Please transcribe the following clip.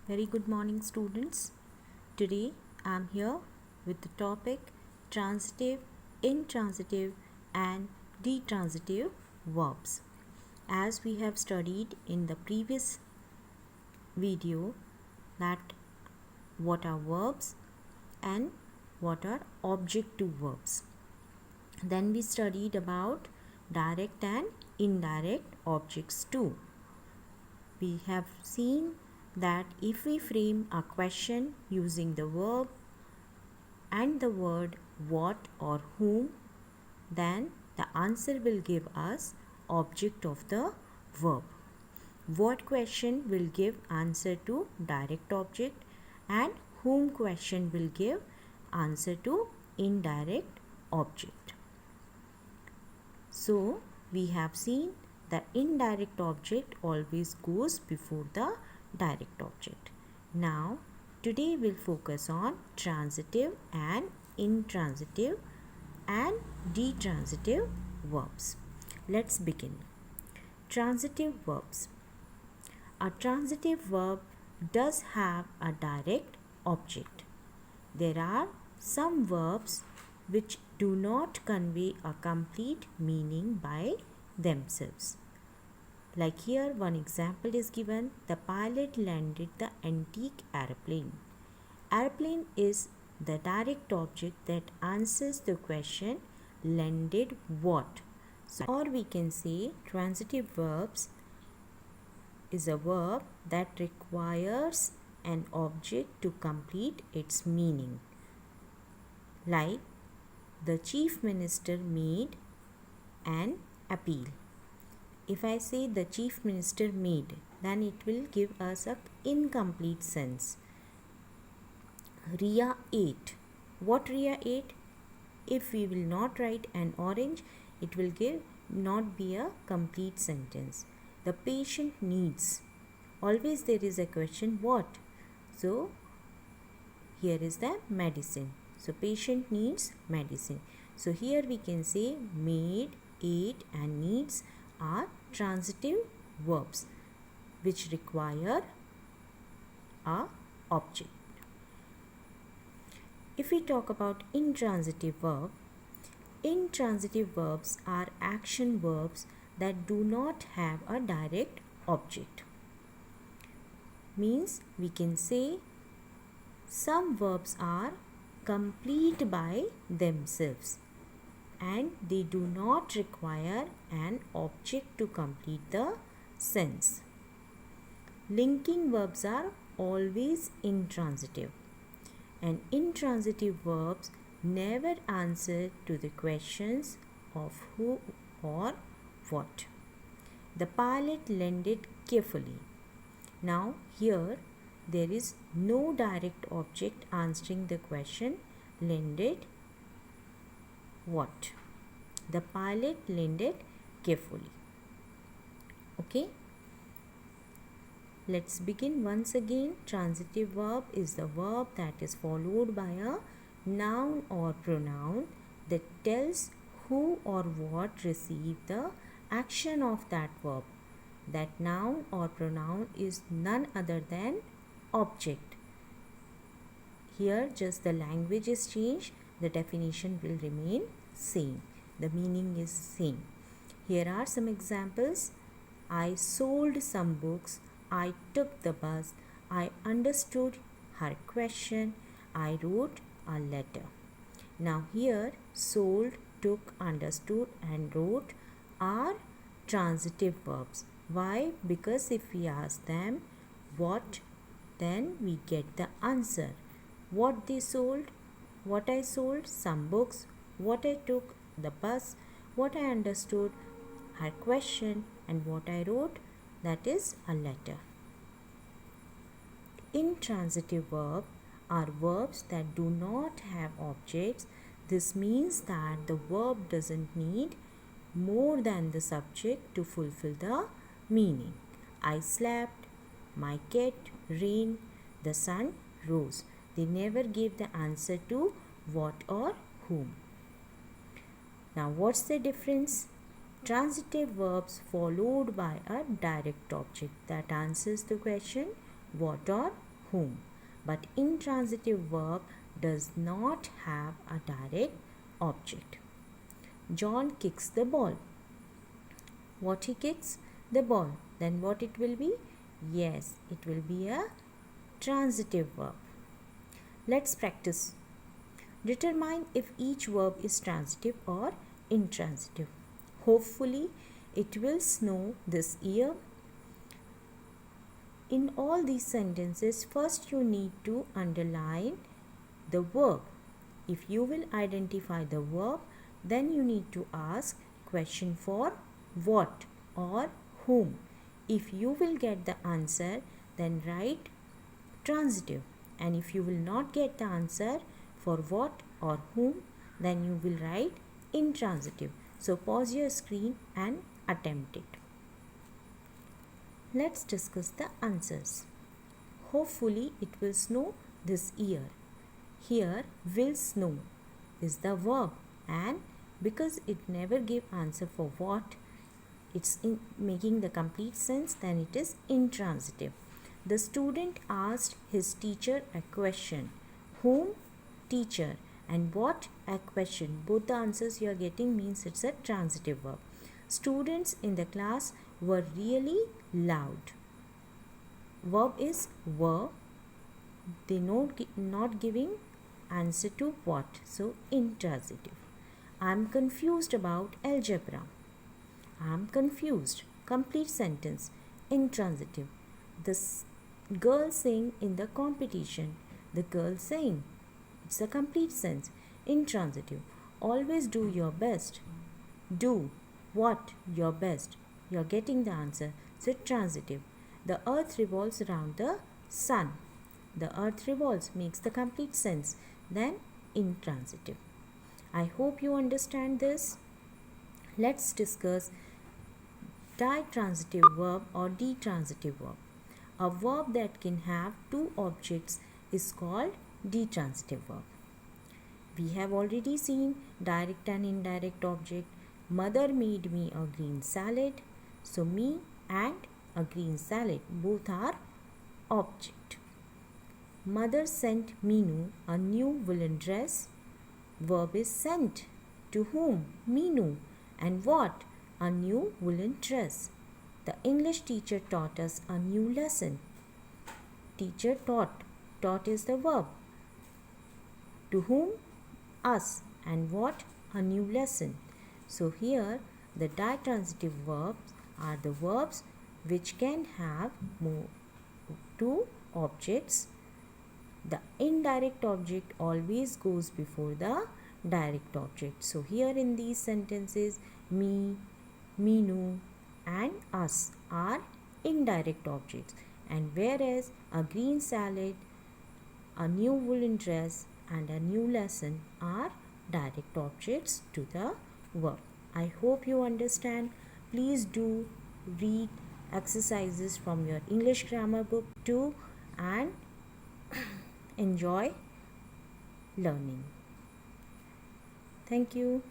Very good morning, students. Today I am here with the topic transitive, intransitive, and ditransitive verbs. As we have studied in the previous video, that what are verbs and what are objective verbs. Then we studied about direct and indirect objects too. We have seen that if we frame a question using the verb and the word what or whom, then the answer will give us object of the verb. What question will give answer to direct object and whom question will give answer to indirect object. So we have seen the indirect object always goes before the direct object. Now today we'll focus on transitive and intransitive and ditransitive verbs. Let's begin. Transitive verbs. A transitive verb does have a direct object. There are some verbs which do not convey a complete meaning by themselves. Like here, one example is given: the pilot landed the antique airplane. Airplane is the direct object that answers the question landed what. So, or we can say transitive verbs is a verb that requires an object to complete its meaning. Like the chief minister made an appeal. If I say the chief minister made, then it will give us an incomplete sense. Ria ate. What Ria ate? If we will not write an orange, it will not be a complete sentence. The patient needs. Always there is a question what? So here is the medicine. So patient needs medicine. So here we can say made, ate and needs are transitive verbs which require a object. If we talk about intransitive verbs are action verbs that do not have a direct object. Means we can say some verbs are complete by themselves and they do not require an object to complete the sense. Linking verbs are always intransitive, and intransitive verbs never answer to the questions of who or what. The pilot landed carefully. Now here there is no direct object answering the question landed what. The pilot landed carefully. Okay. Let's begin once again. Transitive verb is the verb that is followed by a noun or pronoun that tells who or what received the action of that verb. That noun or pronoun is none other than object. Here just the language is changed, the definition will remain same. The meaning is same. Here are some examples. I sold some books. I took the bus. I understood her question. I wrote a letter. Now here sold, took, understood and wrote are transitive verbs. Why? Because if we ask them what, then we get the answer. What they sold? What I sold? Some books. What I took? The bus. What I understood? Her question. And what I wrote? That is a letter. Intransitive verbs are verbs that do not have objects. This means that the verb doesn't need more than the subject to fulfill the meaning. I slept, my cat, rain, the sun rose. They never give the answer to what or whom. Now what's the difference? Transitive verbs followed by a direct object that answers the question what or whom. But intransitive verb does not have a direct object. John kicks the ball. What he kicks? The ball. Then what it will be? Yes, it will be a transitive verb. Let's practice. Determine if each verb is transitive or intransitive. Hopefully, it will snow this year. In all these sentences, first you need to underline the verb. If you will identify the verb, then you need to ask question for what or whom. If you will get the answer, then write transitive. And if you will not get the answer for what or whom, then you will write intransitive. So pause your screen and attempt it. Let's discuss the answers. Hopefully it will snow this year. Here will snow is the verb, and because it never gave answer for what, it's in making the complete sense, then it is intransitive. The student asked his teacher a question. Whom? Teacher. And what? A question. Both the answers you are getting means it's a transitive verb. Students in the class were really loud. Verb is were. They not giving answer to what. So intransitive. I am confused about algebra. I am confused. Complete sentence. Intransitive. The girl sang in the competition. The girl sang. It's a complete sense. Intransitive. Always do your best. Do what? Your best. You're getting the answer. So transitive. The earth revolves around the sun. The earth revolves makes the complete sense. Then intransitive. I hope you understand this. Let's discuss ditransitive verb or ditransitive verb. A verb that can have two objects is called ditransitive verb. We have already seen direct and indirect object. Mother made me a green salad. So me and a green salad both are object. Mother sent Meenu a new woolen dress. Verb is sent. To whom? Meenu. And what? A new woolen dress. The English teacher taught us a new lesson. Teacher taught. Taught is the verb. To whom? Us. And what? A new lesson. So here the ditransitive verbs are the verbs which can have two objects. The indirect object always goes before the direct object. So here in these sentences, me, Meenu and us are indirect objects, and whereas a green salad, a new woolen dress and a new lesson are direct objects to the verb. I hope you understand. Please do read exercises from your English grammar book too and enjoy learning. Thank you.